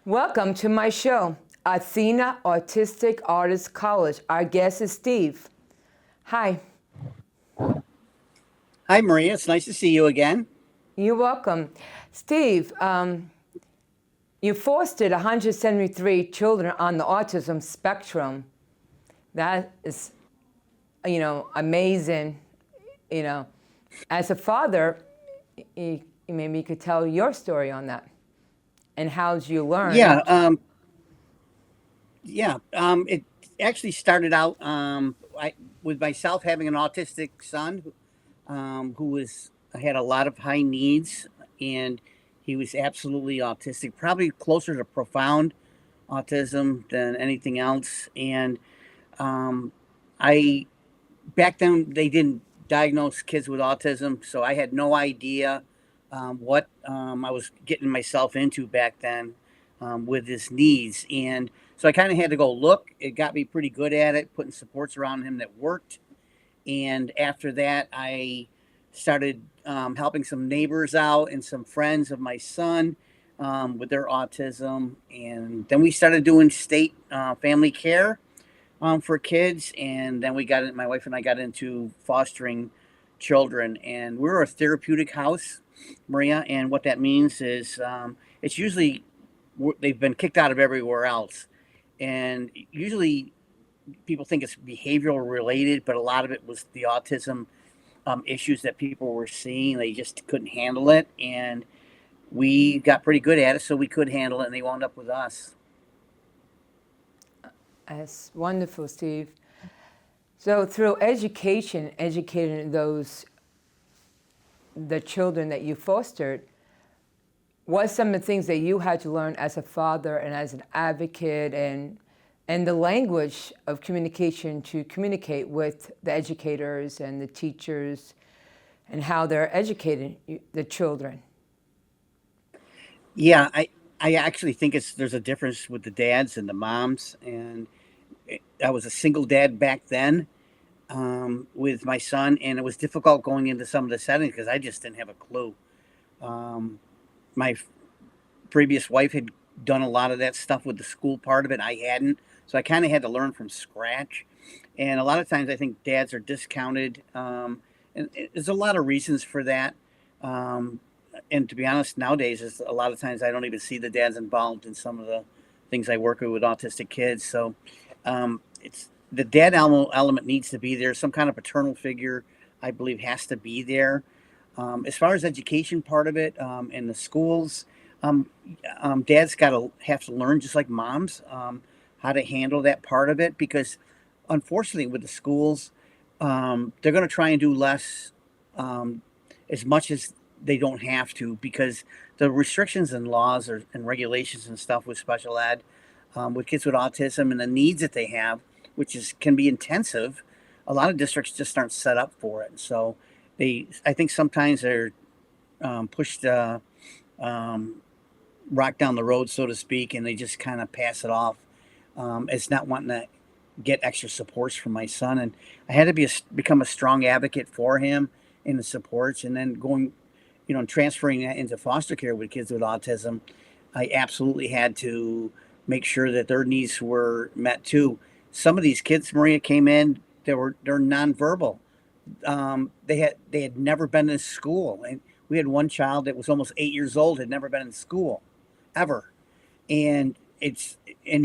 Welcome to my show, Athena Autistic Artists College. Our guest is Steve. Hi, Hi, Maria. It's nice to see you again. you're welcome. Steve, you fostered 173 children on the autism spectrum. That is, amazing. You know, as a father, maybe you could tell your story on that and how you Yeah, learned. it actually started out with myself having an autistic son who was had a lot of high needs, and he was absolutely autistic, probably closer to profound autism than anything else. And um, I back then they didn't diagnose kids with autism, so I had no idea what I was getting myself into back then with his needs, and so I kind of had to go look. It got me pretty good at it, putting supports around him that worked, and after that, I started helping some neighbors out and some friends of my son with their autism, and then we started doing state family care for kids, and then we got it. My wife and I got into fostering children, and we're a therapeutic house, Maria. And what that means is it's usually they've been kicked out of everywhere else, and usually people think it's behavioral related, but a lot of it was the autism issues that people were seeing. They just couldn't handle it, and we got pretty good at it, so we could handle it, and they wound up with us. That's wonderful, Steve. So through education, educating the children that you fostered, what some of the things that you had to learn as a father and as an advocate and the language of communication to communicate with the educators and the teachers and how they're educating the children? Yeah, I actually think there's a difference with the dads and the moms, and I was a single dad back then with my son, and it was difficult going into some of the settings because I just didn't have a clue. Um, my previous wife had done a lot of that stuff with the school part of it. I hadn't, so I kind of had to learn from scratch. And a lot of times, I think dads are discounted, and there's a lot of reasons for that. Um, and to be honest, nowadays, is a lot of times I don't even see the dads involved in some of the things I work with autistic kids. So it's the dad element needs to be there. Some kind of paternal figure, I believe, has to be there. As far as education part of it in the schools, um, dads got to have to learn just like moms how to handle that part of it because unfortunately with the schools they're going to try and do less um, as much as they don't have to because the restrictions and laws and regulations and stuff with special ed with kids with autism and the needs that they have, which is can be intensive. A lot of districts just aren't set up for it, so I think sometimes they're pushed um, rock down the road, so to speak, and they just kind of pass it off as not wanting to get extra supports from my son. And I had to become a strong advocate for him in the supports, and then going, and transferring that into foster care with kids with autism. I absolutely had to make sure that their needs were met too. Some of these kids, Maria, came in. They're nonverbal. They had never been in school, and we had one child that was almost 8 years old, had never been in school, ever, and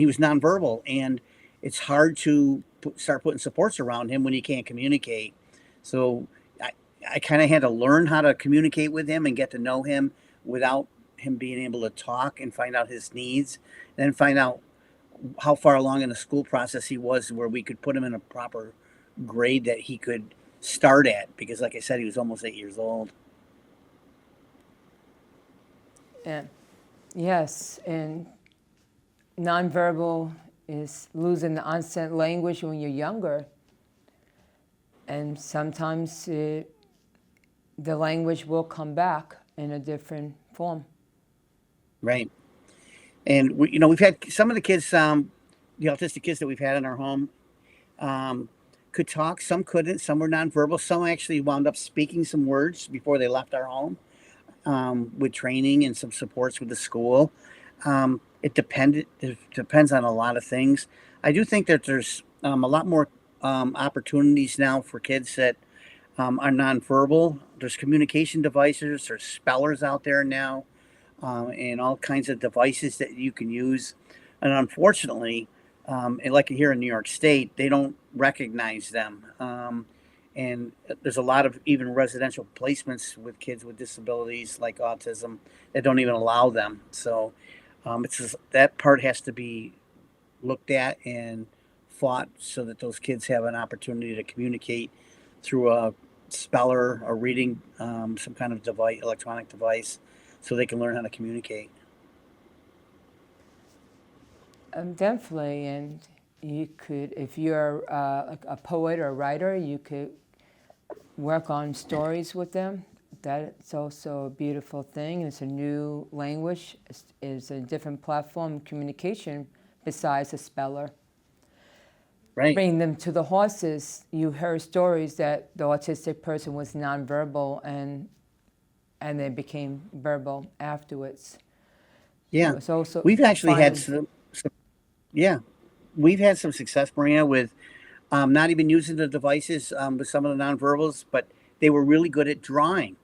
he was nonverbal, and it's hard to start putting supports around him when he can't communicate. So I, I kind of had to learn how to communicate with him and get to know him without him being able to talk and find out his needs, and then find out how far along in the school process he was where we could put him in a proper grade that he could start at because like I said he was almost 8 years old. And yes, and nonverbal is losing the onset language when you're younger, and sometimes the language will come back in a different form. Right. And we've had some of the kids, the autistic kids that we've had in our home, um, could talk. Some couldn't. Some were nonverbal. Some actually wound up speaking some words before they left our home with training and some supports with the school. it depends on a lot of things. I do think that there's a lot more opportunities now for kids that are nonverbal. There's communication devices. There's spellers out there now, and all kinds of devices that you can use. And unfortunately, and like here in New York State, they don't recognize them. And there's a lot of even residential placements with kids with disabilities like autism that don't even allow them. So it's just, that part has to be looked at and fought so that those kids have an opportunity to communicate through a speller or reading some kind of device, electronic device, so they can learn how to communicate. Definitely, and you could, if you're like a poet or a writer, you could work on stories with them. That's also a beautiful thing. It's a new language. It's a different platform of communication besides a speller. Right. Bring them to the horses. You heard stories that the autistic person was nonverbal and they became verbal afterwards. Yeah. So it's also We've actually had finding. yeah, we've had some success, Maria, with not even using the devices with some of the nonverbals, but they were really good at drawing,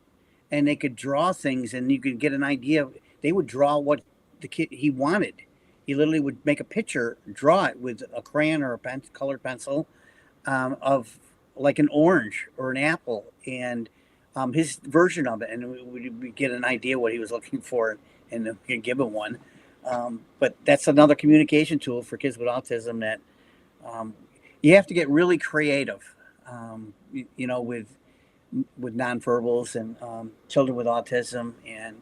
and they could draw things, and you could get an idea. They would draw what the kid he wanted. He literally would make a picture, draw it with a crayon or a colored pencil of like an orange or an apple, and his version of it, and we get an idea what he was looking for, and we could give him one. But that's another communication tool for kids with autism that um, you have to get really creative, you know, with nonverbals and children with autism. And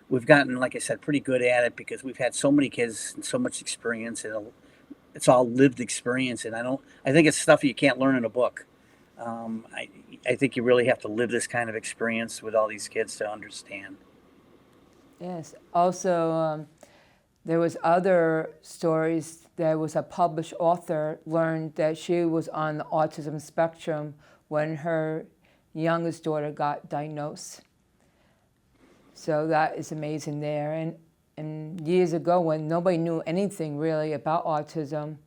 we've gotten, like I said, pretty good at it because we've had so many kids and so much experience, and it's all lived experience. And I think it's stuff you can't learn in a book. Um, I, I think you really have to live this kind of experience with all these kids to understand. Yes. Also, there was other stories. There was a published author learned that she was on the autism spectrum when her youngest daughter got diagnosed. So that is amazing there. And years ago, when nobody knew anything really about autism,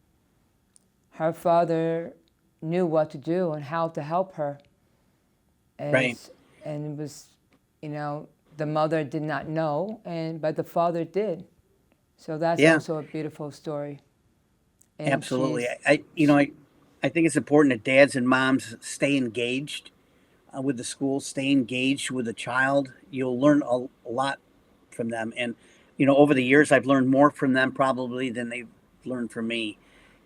her father knew what to do and how to help her. Right. As, and it was, you know, the mother did not know, but the father did. So that's Yeah, also a beautiful story. And absolutely. I think it's important that dads and moms stay engaged with the school, stay engaged with the child. You'll learn a lot from them. And, over the years, I've learned more from them probably than they've learned from me.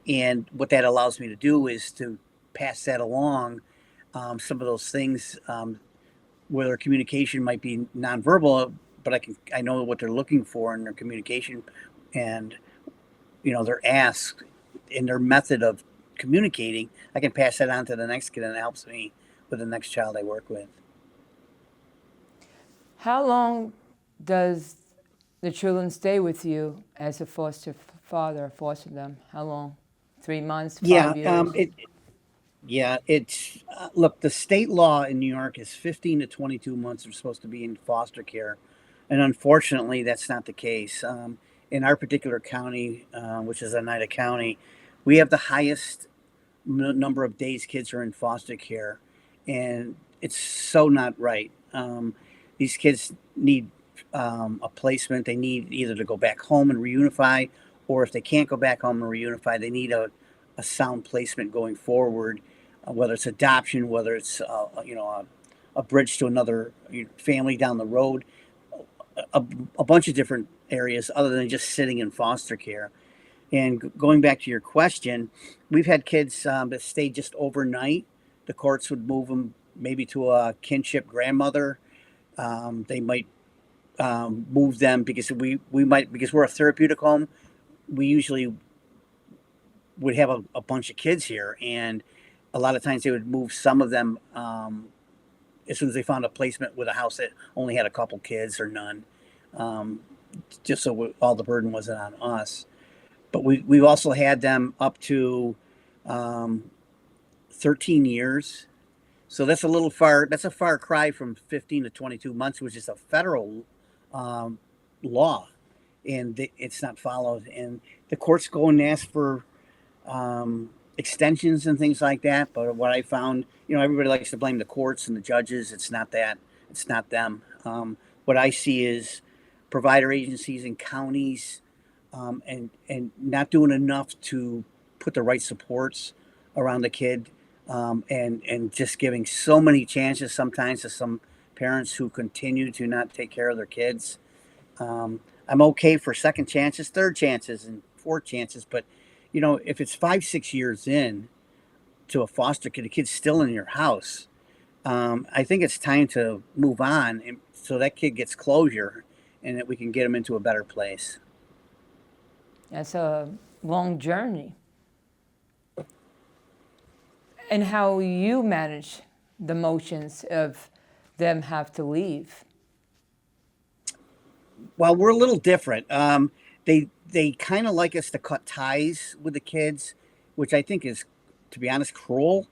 And what that allows me to do is to pass that along, some of those things, where their communication might be nonverbal, but I know what they're looking for in their communication, and their ask and their method of communicating. I can pass that on to the next kid, and it helps me with the next child I work with. how long does the children stay with you as a foster father, foster them? How long? 3 months, Yeah, 5 years? it's look. The state law in New York is 15 to 22 months. They're supposed to be in foster care, and unfortunately, that's not the case. In our particular county, which is Oneida County, we have the highest number of days kids are in foster care, and it's so not right. These kids need a placement. They need either to go back home and reunify, or if they can't go back home and reunify, they need a sound placement going forward, whether it's adoption, whether it's a bridge to another family down the road, a, a bunch of different areas other than just sitting in foster care. And going back to your question, we've had kids that stayed just overnight. The courts would move them maybe to a kinship grandmother. They might move them because we might, because we're a therapeutic home. We usually would have a bunch of kids here, and a lot of times they would move some of them as soon as they found a placement with a house that only had a couple kids or none, um, just so all the burden wasn't on us. But we've also had them up to um, 13 years. So that's a little far. That's a far cry from 15 to 22 months, which is a federal um, law. and it's not followed. And the courts go and ask for extensions and things like that. But what I found, everybody likes to blame the courts and the judges. It's not that. It's not them. What I see is provider agencies and counties, and not doing enough to put the right supports around the kid, and just giving so many chances sometimes to some parents who continue to not take care of their kids. I'm okay for second chances, third chances, and fourth chances, but if it's 5, 6 years in to a foster kid, the kid's still in your house. I think it's time to move on, and so that kid gets closure, and that we can get him into a better place. That's a long journey. And how you manage the motions of them have to leave. Well, we're a little different. They kind of like us to cut ties with the kids, which I think is, to be honest, cruel.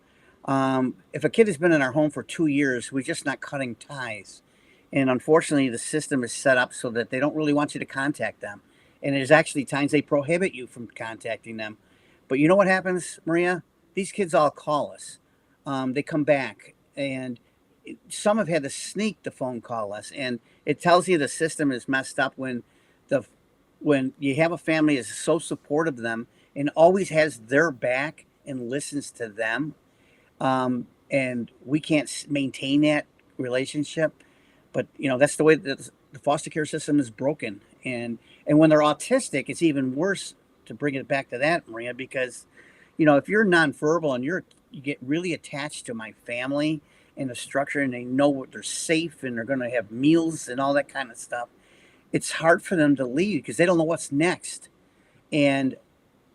If a kid has been in our home for 2 years, we're just not cutting ties. And unfortunately, the system is set up so that they don't really want you to contact them. And there's actually times they prohibit you from contacting them. But you know what happens, Maria? These kids all call us. They come back, and some have had to sneak the phone call us, and it tells you the system is messed up the when you have a family that's so supportive of them and always has their back and listens to them, and we can't maintain that relationship. But that's the way that the foster care system is broken, and when they're autistic, it's even worse. To bring it back to that, Maria, because if you're nonverbal and you get really attached to my family and the structure, and they know they're safe and they're going to have meals and all that kind of stuff, it's hard for them to leave because they don't know what's next. And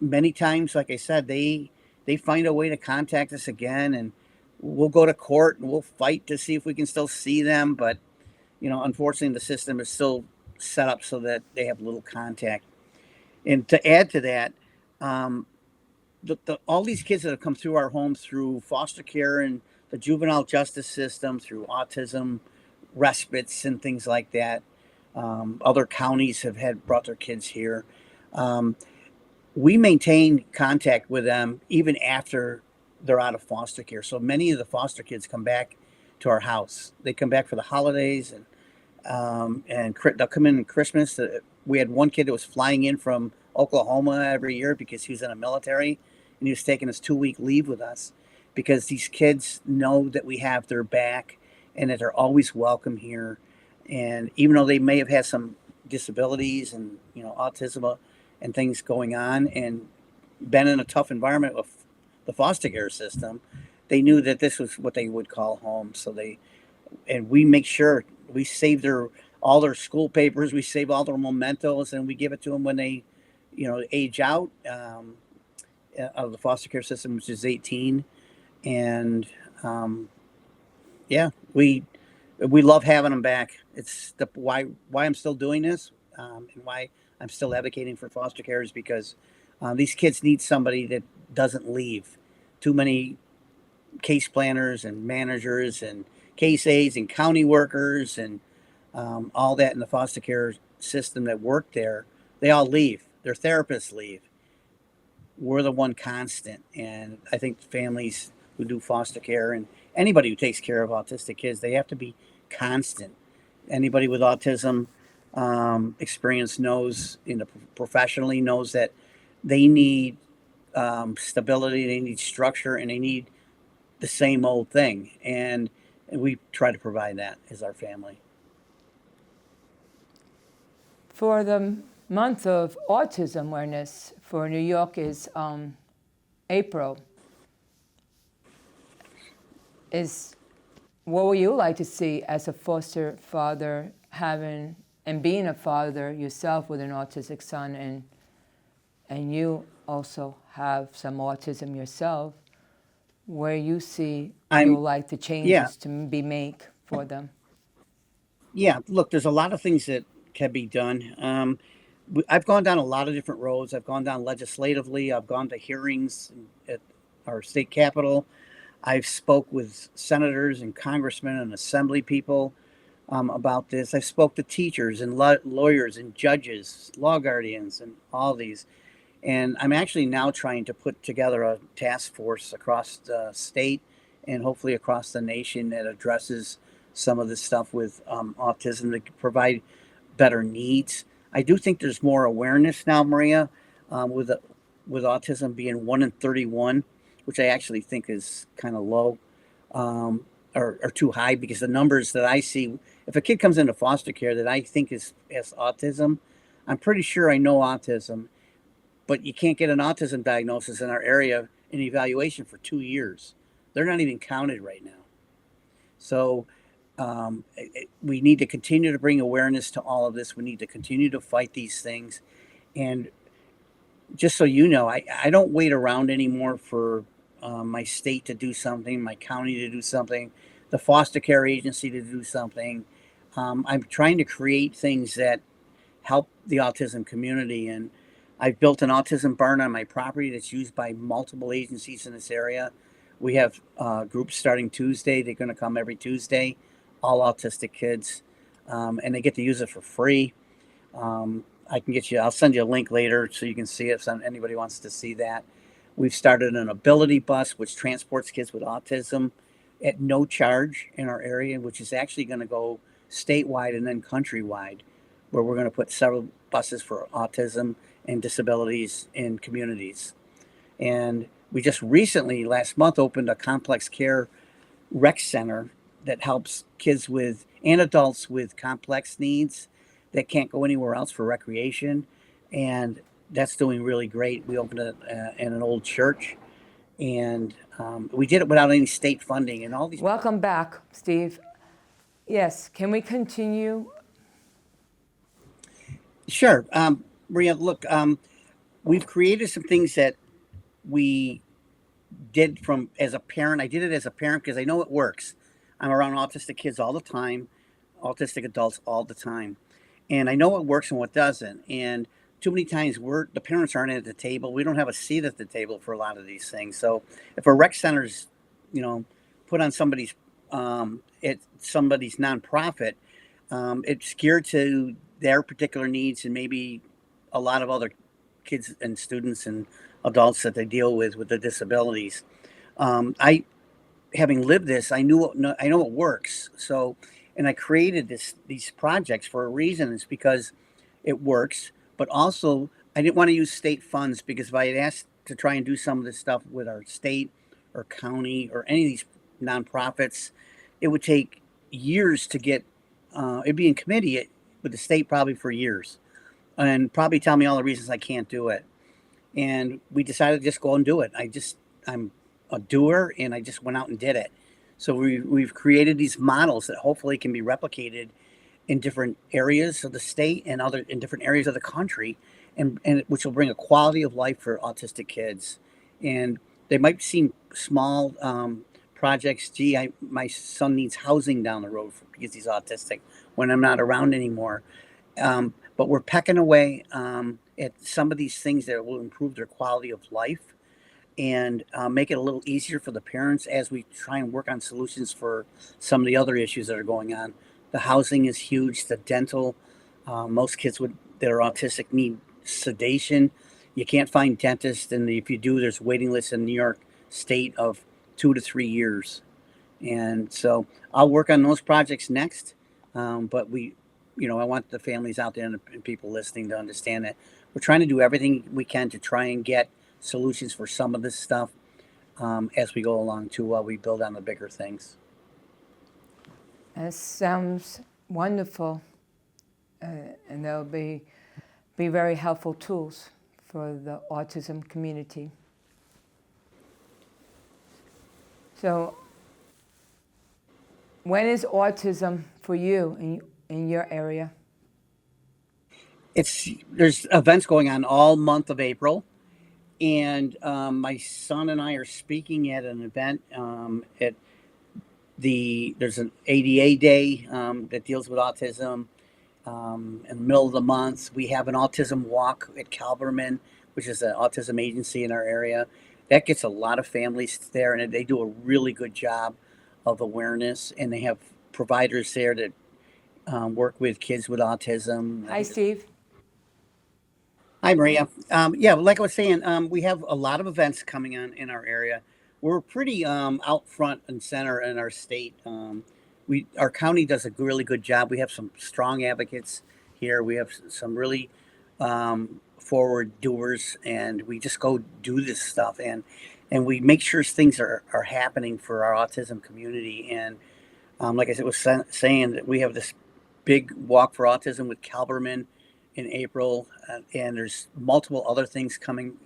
many times, like I said, they find a way to contact us again, and we'll go to court and we'll fight to see if we can still see them. But unfortunately, the system is still set up so that they have little contact. And to add to that, all these kids that have come through our homes through foster care and the juvenile justice system, through autism respites and things like that. Other counties have brought their kids here. We maintain contact with them even after they're out of foster care. So many of the foster kids come back to our house. They come back for the holidays, and they'll come in Christmas. We had one kid that was flying in from Oklahoma every year because he was in the military, and he was taking his 2-week leave with us because these kids know that we have their back and that they're always welcome here. And even though they may have had some disabilities and autism and things going on, and been in a tough environment with the foster care system, they knew that this was what they would call home. And we make sure we save all their school papers, we save all their mementos, and we give it to them when they age out of the foster care system, which is 18. And yeah, we love having them back. It's why I'm still doing this, and why I'm still advocating for foster care, is because these kids need somebody that doesn't leave. Too many case planners and managers and case aides and county workers and all that in the foster care system that work there, they all leave. Their therapists leave. We're the one constant. And I think families who do foster care, and anybody who takes care of autistic kids, they have to be constant. Anybody with autism experience knows, professionally knows that they need stability, they need structure, and they need the same old thing. And we try to provide that as our family. For the month of autism awareness for New York is April. What would you like to see as a foster father, having and being a father yourself with an autistic son, and you also have some autism yourself, where you see you would like the changes to be made for them? Yeah, look, there's a lot of things that can be done. I've gone down a lot of different roads. I've gone down legislatively. I've gone to hearings at our state capitol. I've spoke with senators and congressmen and assembly people. about this. I've spoke to teachers and lawyers and judges, law guardians, and all these. And I'm actually now trying to put together a task force across the state and hopefully across the nation that addresses some of this stuff with autism to provide better needs. I do think there's more awareness now, Maria, with autism being 1 in 31, which I actually think is kind of low, or too high, because the numbers that I see, if a kid comes into foster care that I think has autism, I'm pretty sure I know autism, but you can't get an autism diagnosis in our area and evaluation for 2 years. They're not even counted right now. So we need to continue to bring awareness to all of this. We need to continue to fight these things. And just so you know, I don't wait around anymore for my state to do something, my county to do something, the foster care agency to do something. I'm trying to create things that help the autism community. And I've built an autism barn on my property that's used by multiple agencies in this area. We have groups starting Tuesday. They're going to come every Tuesday, all autistic kids, and they get to use it for free. I can get you, I'll send you a link later so you can see it if anybody wants to see that. We've started an ability bus which transports kids with autism at no charge in our area, which is actually going to go statewide and then countrywide, where we're going to put several buses for autism and disabilities in communities. And we just recently, last month, opened a complex care rec center that helps kids with and adults with complex needs that can't go anywhere else for recreation. And that's doing really great. We opened it in an old church, and we did it without any state funding and all these. Welcome back, Steve. Yes, can we continue? Sure. Maria, look, we've created some things that we did from as a parent. I did it as a parent because I know it works. I'm around autistic kids all the time, autistic adults all the time. And I know what works and what doesn't. And too many times the parents aren't at the table. We don't have a seat at the table for a lot of these things. So if a rec center's, put on somebody's nonprofit, it's geared to their particular needs and maybe a lot of other kids and students and adults that they deal with the disabilities. I, having lived this, I know it works. So, and I created these projects for a reason. It's because it works, but also I didn't want to use state funds, because if I had asked to try and do some of this stuff with our state or county or any of these nonprofits, it would take years to get. It'd be in committee with the state probably for years, and probably tell me all the reasons I can't do it. And we decided to just go and do it. I'm a doer, and I just went out and did it. So we've created these models that hopefully can be replicated in different areas of the state and in different areas of the country, and which will bring a quality of life for autistic kids. And they might seem small projects. Gee, my son needs housing down the road because he's autistic when I'm not around anymore. But we're pecking away at some of these things that will improve their quality of life and make it a little easier for the parents as we try and work on solutions for some of the other issues that are going on. The housing is huge. The dental, most kids that are autistic need sedation. You can't find dentists, and if you do, there's waiting lists in New York State of 2 to 3 years. And so I'll work on those projects next. But I want the families out there and people listening to understand that we're trying to do everything we can to try and get solutions for some of this stuff as we go along too, while we build on the bigger things. That sounds wonderful, and they'll be very helpful tools for the autism community. So, when is autism for you in your area? There's events going on all month of April, and my son and I are speaking at an event there's an ADA day that deals with autism. In the middle of the month, we have an autism walk at Calverman, which is an autism agency in our area. That gets a lot of families there, and they do a really good job of awareness, and they have providers there that work with kids with autism. Hi, Steve. Hi, Maria. Yeah, like I was saying, we have a lot of events coming on in our area. We're pretty out front and center in our state. Our county does a really good job. We have some strong advocates here. We have some really forward doers, and we just go do this stuff, and we make sure things are happening for our autism community. And like I said, was saying that we have this big walk for autism with Calberman in April, and there's multiple other things coming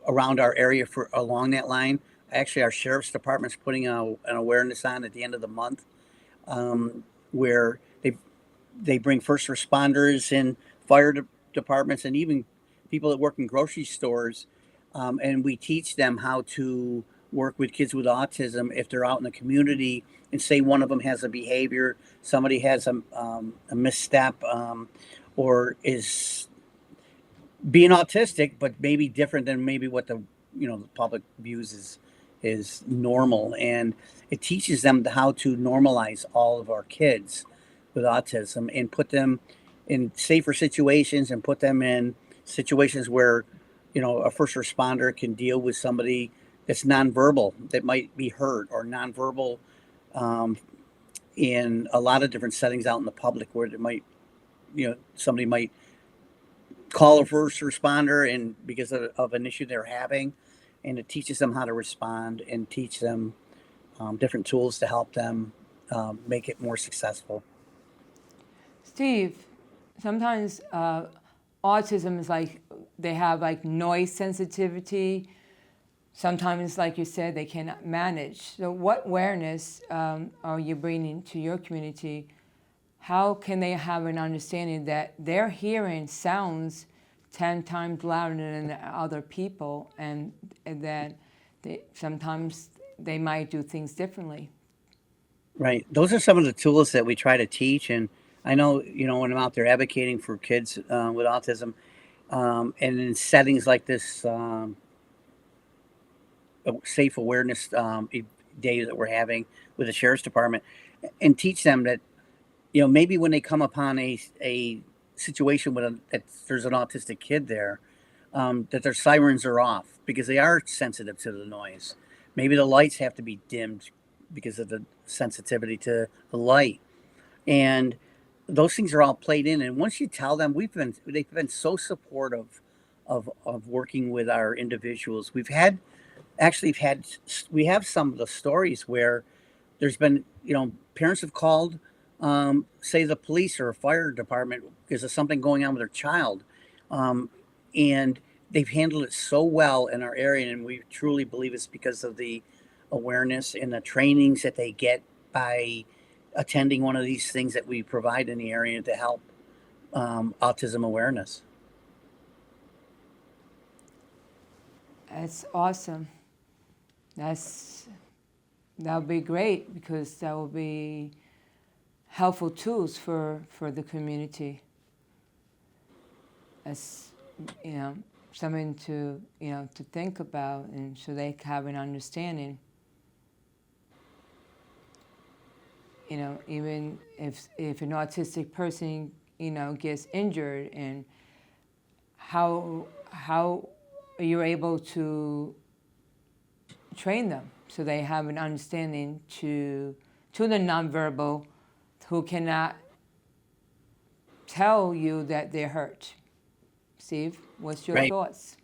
around our area for along that line. Actually, our sheriff's department's putting an awareness on at the end of the month, where they bring first responders and departments and even people that work in grocery stores, and we teach them how to work with kids with autism if they're out in the community and say one of them has a behavior, somebody has a misstep, or is being autistic, but maybe different than maybe what the public views is normal, and it teaches them how to normalize all of our kids with autism and put them in safer situations and put them in situations where a first responder can deal with somebody that's nonverbal that might be hurt or nonverbal, um, in a lot of different settings out in the public where it might somebody might call a first responder and because of an issue they're having, and it teaches them how to respond and teach them different tools to help them make it more successful. Steve, sometimes autism is like they have like noise sensitivity. Sometimes, like you said, they cannot manage. So what awareness are you bringing to your community? How can they have an understanding that their hearing sounds 10 times louder than other people, and that sometimes they might do things differently? Right. Those are some of the tools that we try to teach. And I know, when I'm out there advocating for kids with autism, and in settings like this safe awareness day that we're having with the sheriff's department, and teach them that, maybe when they come upon a situation with that there's an autistic kid there, that their sirens are off because they are sensitive to the noise. Maybe the lights have to be dimmed because of the sensitivity to the light, and those things are all played in. And once you tell them, they've been so supportive of working with our individuals. We have some of the stories where there's been, parents have called, say the police or a fire department because of something going on with their child, um, and they've handled it so well in our area, and we truly believe it's because of the awareness and the trainings that they get by attending one of these things that we provide in the area to help autism awareness. That's awesome. That's that would be great because that will be helpful tools for the community. As something to think about, and so they have an understanding. Even if an autistic person gets injured, and how you're able to train them so they have an understanding to the nonverbal who cannot tell you that they're hurt. Steve, what's your Right. thoughts?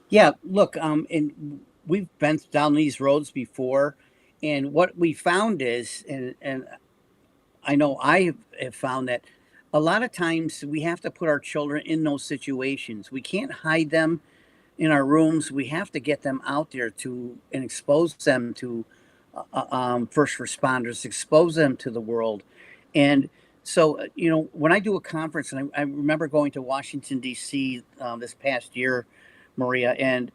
Yeah, look, and we've been down these roads before, and what we found is, and I know have found that a lot of times we have to put our children in those situations. We can't hide them in our rooms. We have to get them out there and expose them to first responders, expose them to the world. And so, when I do a conference, and I remember going to Washington, D.C. This past year, Maria, and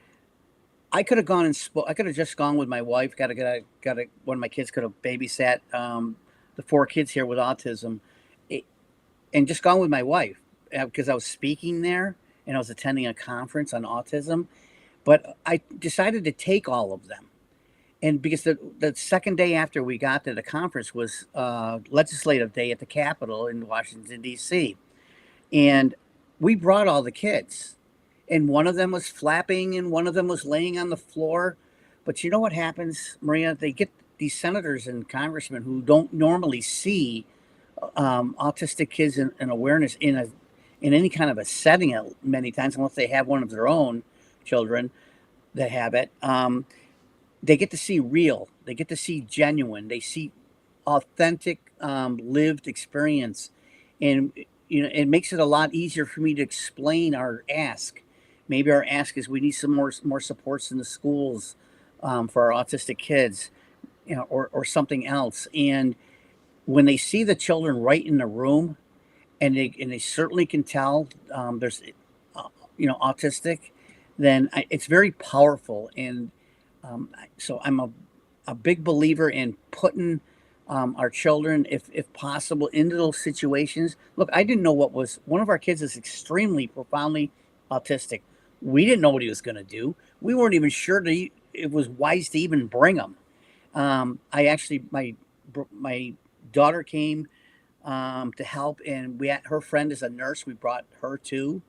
I could have gone and I could have just gone with my wife. One of my kids could have babysat the four kids here with autism, it, and just gone with my wife because I was speaking there and I was attending a conference on autism. But I decided to take all of them, And because the second day after we got to the conference was legislative day at the Capitol in Washington, D.C. And we brought all the kids. And one of them was flapping and one of them was laying on the floor. But you know what happens, Maria? They get these senators and congressmen who don't normally see autistic kids in awareness in any kind of a setting many times, unless they have one of their own children that have it. They get to see real. They get to see genuine. They see authentic, lived experience, and it makes it a lot easier for me to explain our ask. Maybe our ask is we need some more supports in the schools for our autistic kids, or something else. And when they see the children right in the room, and they certainly can tell there's autistic, then it's very powerful. And so I'm a big believer in putting our children, if possible, into those situations. Look, I didn't know one of our kids is extremely profoundly autistic. We didn't know what he was going to do. We weren't even sure it was wise to even bring him. I actually, my daughter came to help, and her friend is a nurse. We brought her too,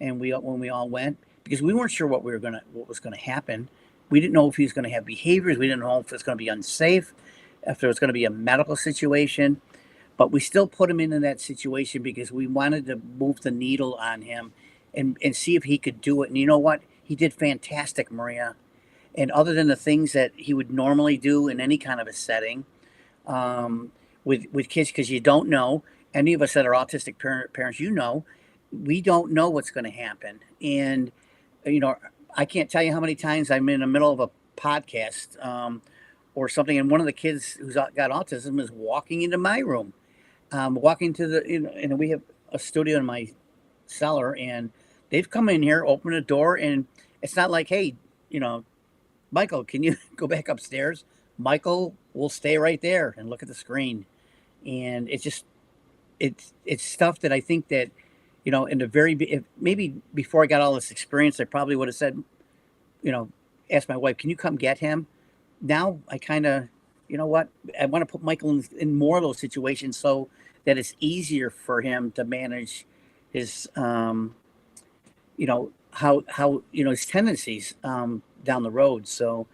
and when we all went, because we weren't sure what was gonna happen. We didn't know if he was gonna have behaviors. We didn't know if it was gonna be unsafe, if there was gonna be a medical situation. But we still put him into that situation because we wanted to move the needle on him and see if he could do it. And you know what? He did fantastic, Maria. And other than the things that he would normally do in any kind of a setting, with kids, because you don't know. Any of us that are autistic parents, we don't know what's going to happen. And I can't tell you how many times I'm in the middle of a podcast or something, and one of the kids who's got autism is walking into my room, walking to and we have a studio in my cellar, and they've come in here, open the door, and it's not like, hey, Michael, can you go back upstairs? Michael will stay right there and look at the screen. And it's stuff that I think that, in the maybe before I got all this experience, I probably would have said, asked my wife, can you come get him? Now I kind of, what? I want to put Michael in more of those situations so that it's easier for him to manage his, his tendencies down the road. So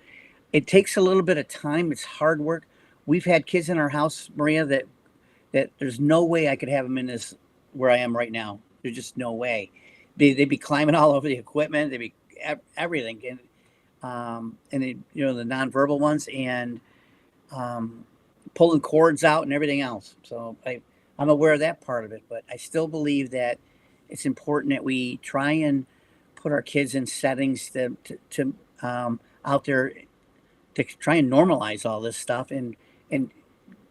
it takes a little bit of time. It's hard work. We've had kids in our house, Maria, that there's no way I could have them in this where I am right now. There's just no way. They'd be climbing all over the equipment. They'd be everything, and the nonverbal ones, and pulling cords out and everything else. So I'm aware of that part of it, but I still believe that it's important that we try and put our kids in settings to out there to try and normalize all this stuff and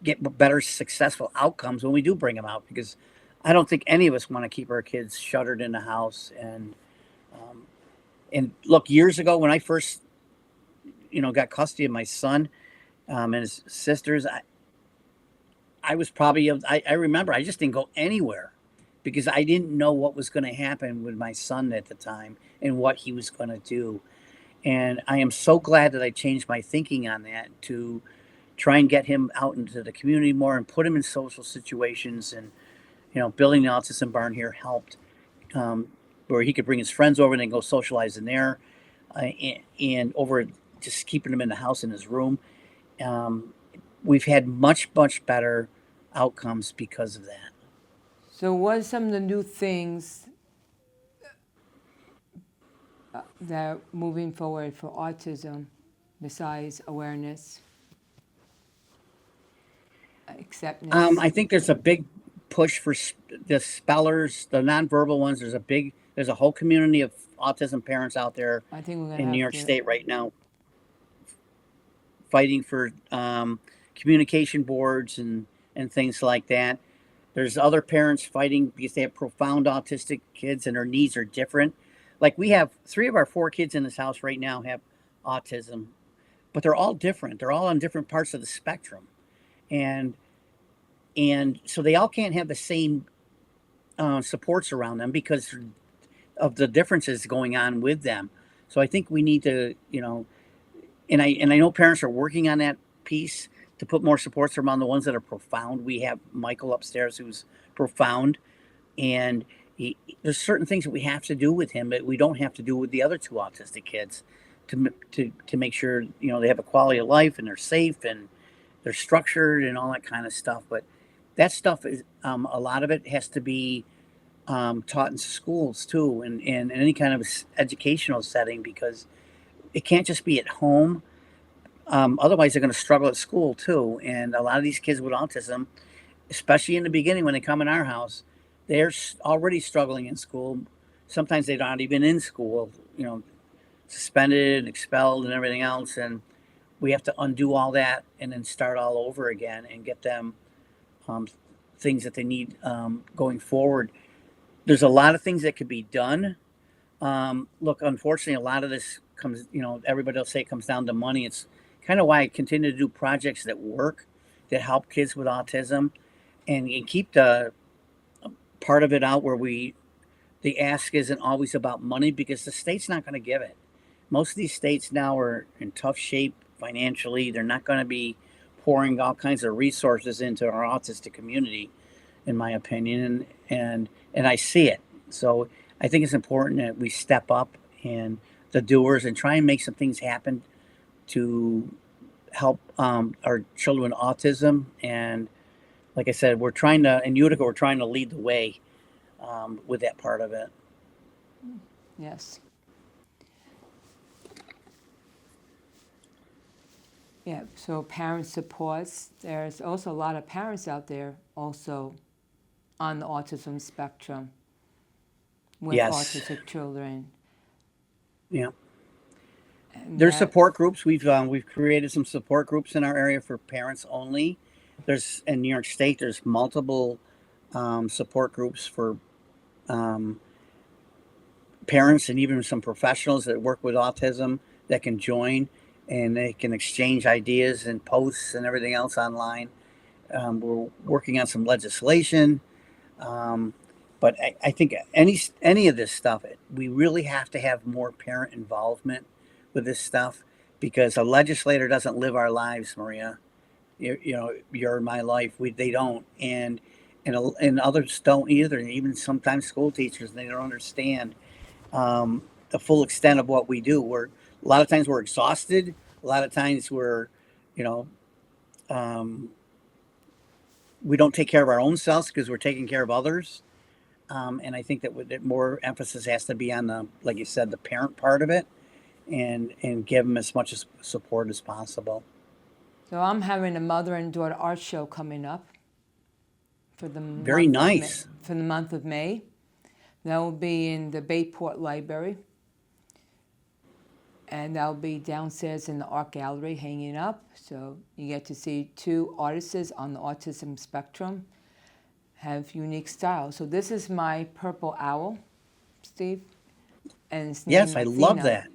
get better successful outcomes when we do bring them out, because I don't think any of us want to keep our kids shuttered in the house. And look, years ago when I first got custody of my son and his sisters, I was probably I remember I just didn't go anywhere because I didn't know what was going to happen with my son at the time and what he was going to do. And I am so glad that I changed my thinking on that to try and get him out into the community more and put him in social situations. And, building the Autism Barn here helped, where he could bring his friends over and then go socialize in there, and over just keeping him in the house in his room. We've had much, much better outcomes because of that. So what are some of the new things that moving forward for autism besides awareness, acceptance? I think there's a big push for the spellers, the nonverbal ones. There's a whole community of autism parents out there I think we're gonna in New York to... State right now fighting for communication boards and things like that. There's other parents fighting because they have profound autistic kids and their needs are different. Like we have 3 of our 4 kids in this house right now have autism, but they're all different. They're all on different parts of the spectrum. And so they all can't have the same supports around them because of the differences going on with them. So I think we need to, And I know parents are working on that piece to put more supports around the ones that are profound. We have Michael upstairs who's profound, and there's certain things that we have to do with him that we don't have to do with the other two autistic kids to make sure they have a quality of life and they're safe and they're structured and all that kind of stuff. But that stuff is a lot of it has to be taught in schools too, and in any kind of educational setting, because it can't just be at home. Otherwise, they're going to struggle at school too. And a lot of these kids with autism, especially in the beginning when they come in our house, they're already struggling in school. Sometimes they're not even in school, suspended and expelled and everything else. And we have to undo all that and then start all over again and get them um, things that they need going forward. There's a lot of things that could be done. Look, unfortunately, a lot of this comes, everybody will say it comes down to money. It's kind of why I continue to do projects that work, that help kids with autism, and keep the part of it out where the ask isn't always about money, because the state's not going to give it. Most of these states now are in tough shape financially. They're not going to be pouring all kinds of resources into our autistic community, in my opinion, and I see it. So I think it's important that we step up and the doers and try and make some things happen to help our children with autism. And like I said, in Utica, we're trying to lead the way with that part of it. Yes. Yeah, so parent supports. There's also a lot of parents out there also on the autism spectrum with Yes. autistic children. Yeah. And There's support groups. We've created some support groups in our area for parents only. There's in New York State. There's multiple support groups for parents and even some professionals that work with autism that can join, and they can exchange ideas and posts and everything else online. We're working on some legislation, but I think any of this stuff, we really have to have more parent involvement with this stuff, because a legislator doesn't live our lives, Maria. You're in my life. They don't, and others don't either. And even sometimes school teachers, they don't understand the full extent of what we do. A lot of times we're exhausted. A lot of times you know, um, we don't take care of our own selves because we're taking care of others. And I think that more emphasis has to be on like you said, the parent part of it, and give them as much support as possible. So I'm having a mother and daughter art show coming up for the Very nice. For the month of May. That will be in the Bayport Library, and that'll be downstairs in the art gallery hanging up. So you get to see two artists on the autism spectrum have unique styles. So this is my purple owl, Steve, and it's named Yes, I love Athena. that.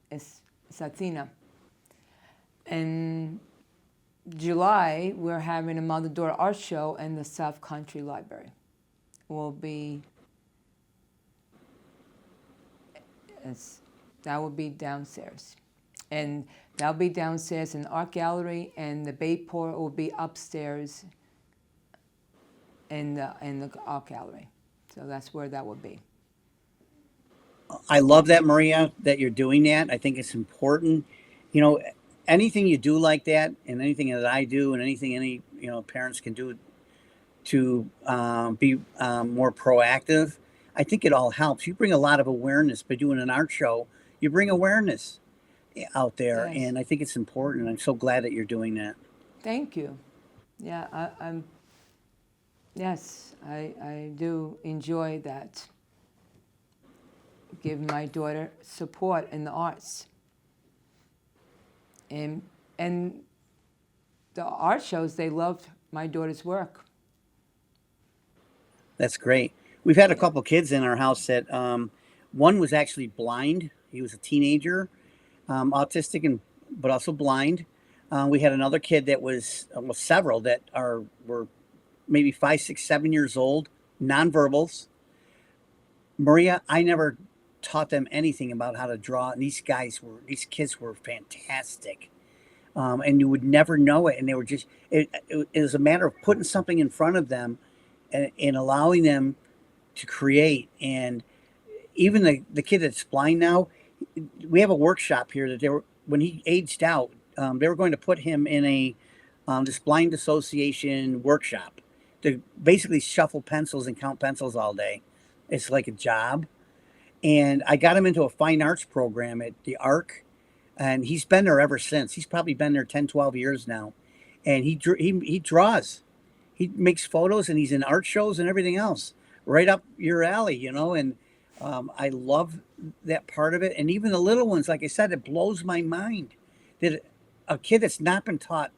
It's Athena. In July, we're having a mother-daughter art show in the South Country Library. That will be downstairs. And that'll be downstairs in the art gallery, and the Bayport will be upstairs in the art gallery. So that's where that will be. I love that, Maria, that you're doing that. I think it's important. Anything you do like that, and anything that I do, and anything any parents can do to be more proactive, I think it all helps. You bring a lot of awareness by doing an art show. You bring awareness out there, Yes. and I think it's important. I'm so glad that you're doing that. Thank you. Yeah, yes, I do enjoy that. Give my daughter support in the arts. And the art shows, they loved my daughter's work. That's great. We've had a couple kids in our house that one was actually blind. He was a teenager, autistic but also blind. We had another kid that was several that were maybe 5, 6, 7 years old, nonverbals. Maria, I never taught them anything about how to draw. And these kids were fantastic. And you would never know it. And they were just, it was a matter of putting something in front of them and allowing them to create. And even the kid that's blind now, we have a workshop here that when he aged out, they were going to put him in this blind association workshop to basically shuffle pencils and count pencils all day. It's like a job. And I got him into a fine arts program at the Arc, and he's been there ever since. He's probably been there 10, 12 years now. And he draws. He makes photos, and he's in art shows and everything else. Right up your alley, you know, and I love that part of it. And even the little ones, like I said, it blows my mind that a kid that's not been taught,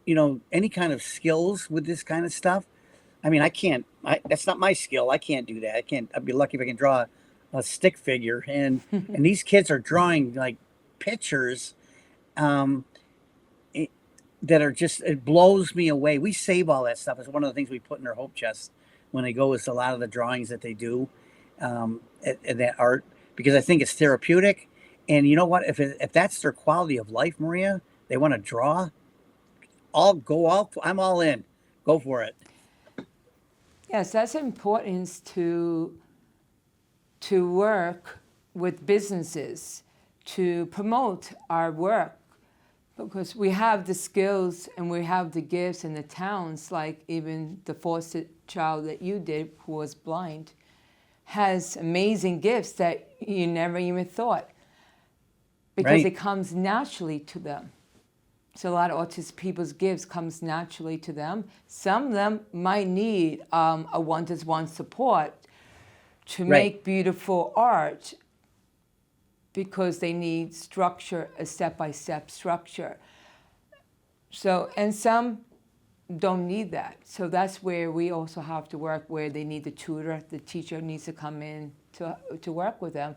you know, any kind of skills with this kind of stuff. I mean, that's not my skill. I can't do that. I'd be lucky if I can draw a stick figure. And these kids are drawing like pictures that are just, it blows me away. We save all that stuff. It's one of the things we put in our hope chest when they go, is a lot of the drawings that they do at that art, because I think it's therapeutic. And you know what, if that's their quality of life, Maria, they want to draw, I'm all in. Go for it. Yes, that's important to work with businesses to promote our work, because we have the skills and we have the gifts in the towns, like even the foster child that you did who was blind has amazing gifts that you never even thought, because Right. it comes naturally to them. So a lot of autistic people's gifts comes naturally to them. Some of them might need a one-to-one support to Right. make beautiful art, because they need structure, a step-by-step structure. So, and some don't need that. So that's where we also have to work, where they need the tutor, the teacher needs to come in to work with them.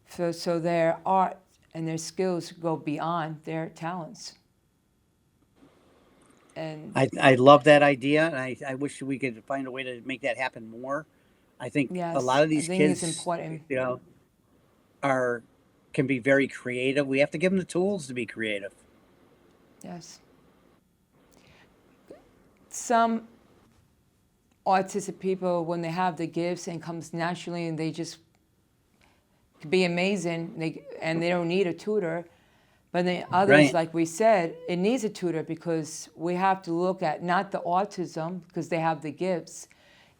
So their art and their skills go beyond their talents. And I love that idea, and I wish we could find a way to make that happen more. I think a lot yes, of I these think it's kids, important. you know, can be very creative. We have to give them the tools to be creative. Yes. Some autistic people, when they have the gifts and comes naturally and they just be amazing, and they don't need a tutor. But then others, Right. like we said, it needs a tutor, because we have to look at not the autism, because they have the gifts,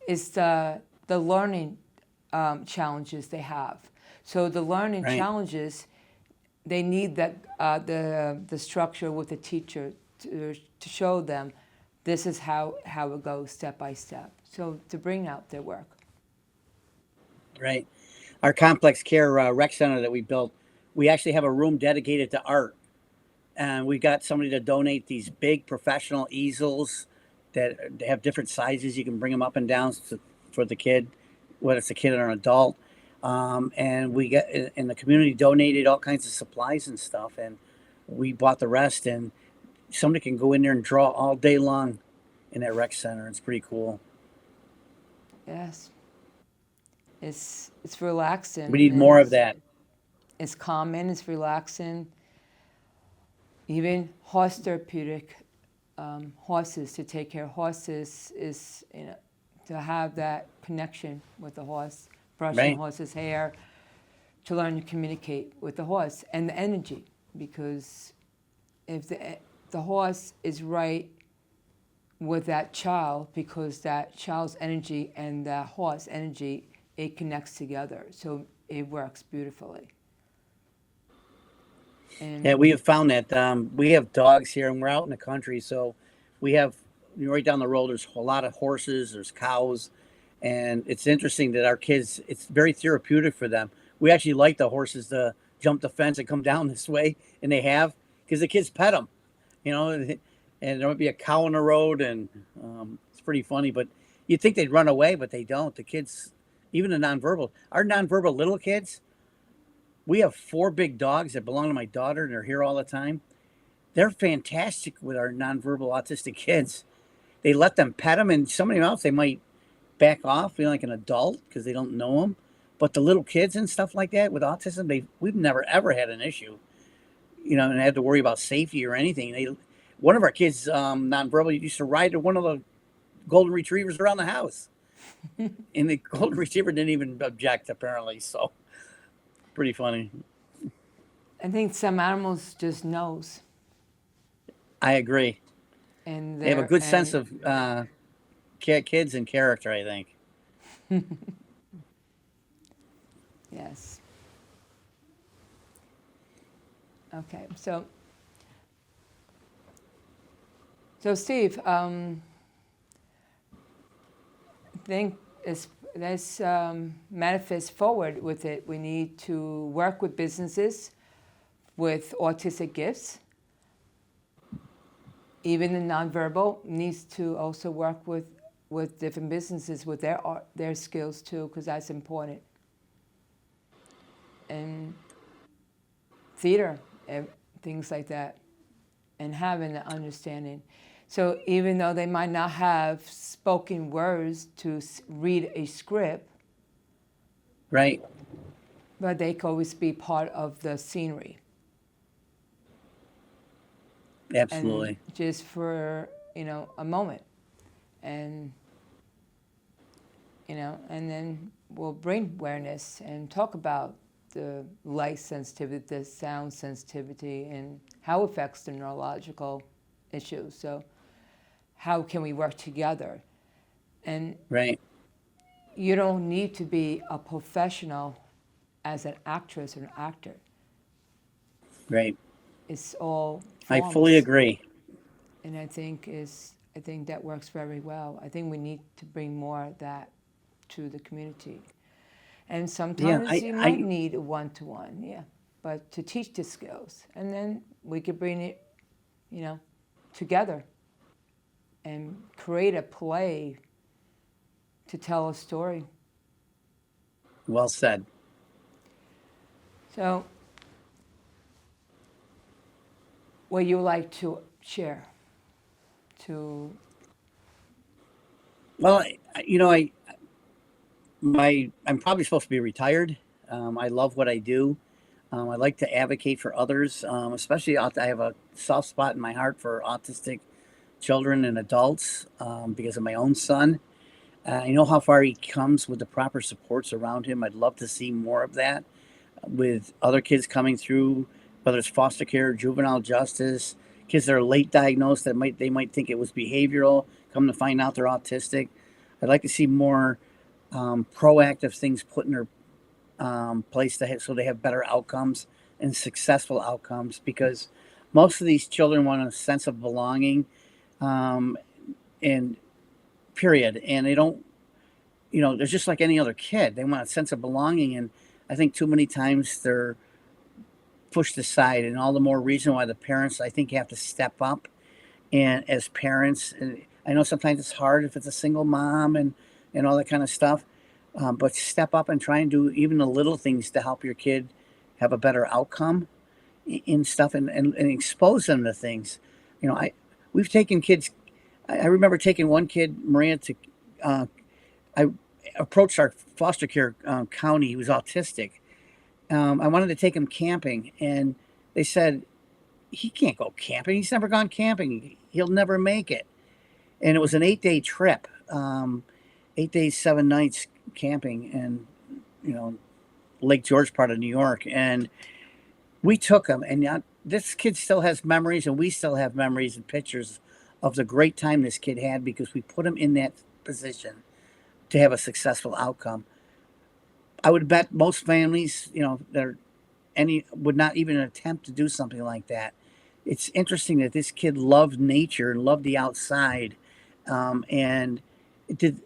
it's the learning challenges they have. So the learning Right. challenges, they need that the structure with the teacher to show them this is how it goes step by step. So to bring out their work. Right. Our complex care rec center that we built, we actually have a room dedicated to art. And we got somebody to donate these big professional easels that have different sizes. You can bring them up and down for the kid, whether it's a kid or an adult. And the community donated all kinds of supplies and stuff. And we bought the rest. And somebody can go in there and draw all day long in that rec center. It's pretty cool. Yes. It's relaxing. We need and more of that. It's calming, it's relaxing. Even horse therapeutic, horses, to take care of horses is, to have that connection with the horse, brushing Right. horse's hair, to learn to communicate with the horse and the energy. Because if the horse is right with that child, because that child's energy and that horse energy, it connects together. So it works beautifully. And Yeah, we have found that we have dogs here, and we're out in the country, so we have, right down the road. There's a lot of horses, there's cows, and it's interesting that our kids, it's very therapeutic for them. We actually like the horses to jump the fence and come down this way, and they have, because the kids pet them, you know, and there might be a cow on the road, and it's pretty funny. But you'd think they'd run away, but they don't. The kids, even our nonverbal little kids. We have 4 big dogs that belong to my daughter, and they're here all the time. They're fantastic with our nonverbal autistic kids. They let them pet them, and somebody else, they might back off, feeling like an adult because they don't know them. But the little kids and stuff like that with autism, we've never ever had an issue, and had to worry about safety or anything. One of our kids, nonverbal, used to ride one of the golden retrievers around the house, and the golden retriever didn't even object apparently. So pretty funny. I think some animals just knows, I agree. and They have a they're good sense and of kids and character, I think. yes. Okay, so Steve, think let's manifest forward with it. We need to work with businesses with autistic gifts. Even the nonverbal needs to also work with different businesses with their skills too, because that's important. And theater, things like that, and having the understanding. So even though they might not have spoken words to read a script, Right. but they can always be part of the scenery. Absolutely. And just for, a moment. And, and then we'll bring awareness and talk about the light sensitivity, the sound sensitivity, and how it affects the neurological issues. So how can we work together? And Right. you don't need to be a professional as an actress or an actor. Right. It's all I forms. fully agree. And I think that works very well. I think we need to bring more of that to the community. And sometimes you might need a one-to-one, yeah, but to teach the skills. And then we could bring it, together and create a play to tell a story. Well said. So, what you like to share? Well, I'm probably supposed to be retired. I love what I do. I like to advocate for others, especially I have a soft spot in my heart for autistic children and adults because of my own son. I know how far he comes with the proper supports around him. I'd love to see more of that with other kids coming through, whether it's foster care, juvenile justice, kids that are late diagnosed they might think it was behavioral, come to find out they're autistic. I'd like to see more proactive things put in their place so they have better outcomes and successful outcomes, because most of these children want a sense of belonging, and period. And they don't, they're just like any other kid. They want a sense of belonging. And I think too many times they're pushed aside, and all the more reason why the parents, I think, have to step up. And as parents, and I know sometimes it's hard if it's a single mom and all that kind of stuff, but step up and try and do even the little things to help your kid have a better outcome in stuff, and expose them to things. We've taken kids. I remember taking one kid, Maria, to I approached our foster care county. He was autistic. I wanted to take him camping, and they said, he can't go camping. He's never gone camping. He'll never make it. And it was an 8-day trip, 8 days, 7 nights camping in, Lake George part of New York. And we took him, and this kid still has memories, and we still have memories and pictures of the great time this kid had, because we put him in that position to have a successful outcome. I would bet most families, would not even attempt to do something like that. It's interesting that this kid loved nature and loved the outside, and it did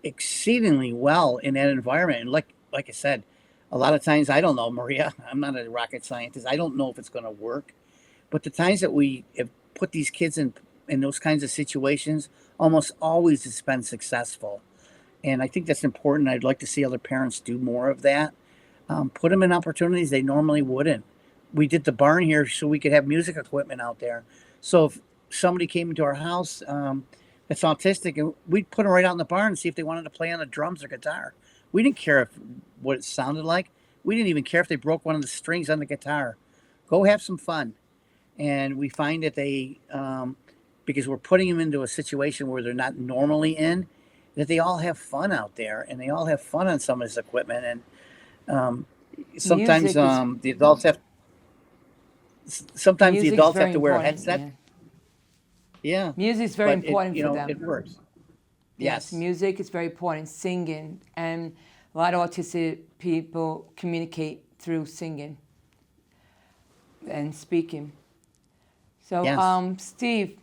exceedingly well in that environment. And like I said, a lot of times, I don't know, Maria. I'm not a rocket scientist. I don't know if it's going to work, but the times that we have put these kids in those kinds of situations, almost always it's been successful. And I think that's important. I'd like to see other parents do more of that. Put them in opportunities they normally wouldn't. We did the barn here so we could have music equipment out there. So if somebody came into our house that's autistic, and we'd put them right out in the barn and see if they wanted to play on the drums or guitar. We didn't care if what it sounded like. We didn't even care if they broke one of the strings on the guitar. Go have some fun. And we find that they, because we're putting them into a situation where they're not normally in, that they all have fun out there and they all have fun on some of this equipment. And sometimes Music is the adults have, sometimes the music's adults have very to wear a important. headset. Yeah. Yeah, Music's very but it, important for them. it works. Yes, Yes. music is very important. Singing, and a lot of autistic people communicate through singing and speaking. So, Yes. Steve,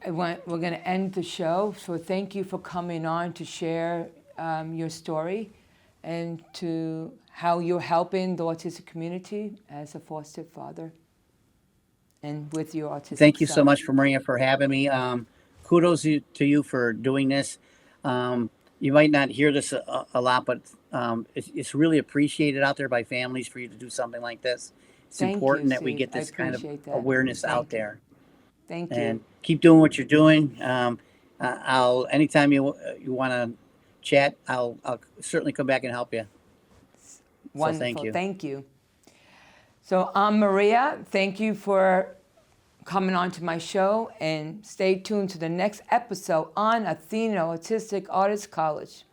we're going to end the show. So, thank you for coming on to share your story and to how you're helping the autistic community as a foster father and with your autistic Thank you so son. much, for Maria, for having me. Kudos to you for doing this. You might not hear this a lot, but it's really appreciated out there by families for you to do something like this. It's Thank you, important that we Steve. get I this kind of appreciate that. awareness out Thank you. there, Thank you. and keep doing what you're doing. I'll anytime you want to chat, I'll certainly come back and help you. So thank Wonderful. you. Thank you. So I'm Maria. Thank you for coming on to my show, and stay tuned to the next episode on Athena Autistic Artists College.